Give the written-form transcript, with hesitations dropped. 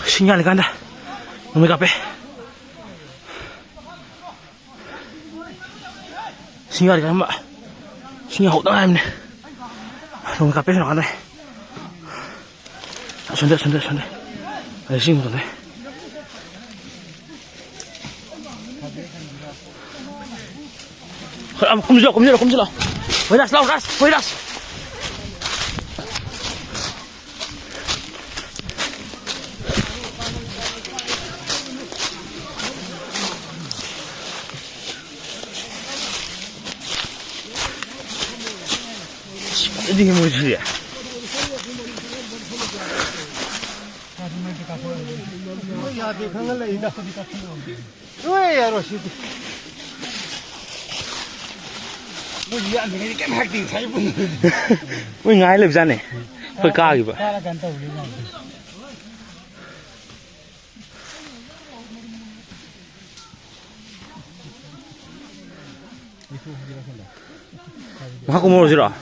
신기하니까 놈의 카페 신기하니까 엄마 신기하고 떠나야겠네 놈의 카페에서 나가네 전대 신기 못하네 꼼질러 보이라스 이게 뭐지? Ui ngái lập ra này hơi cao kìa vậy 하고 뭐로 지라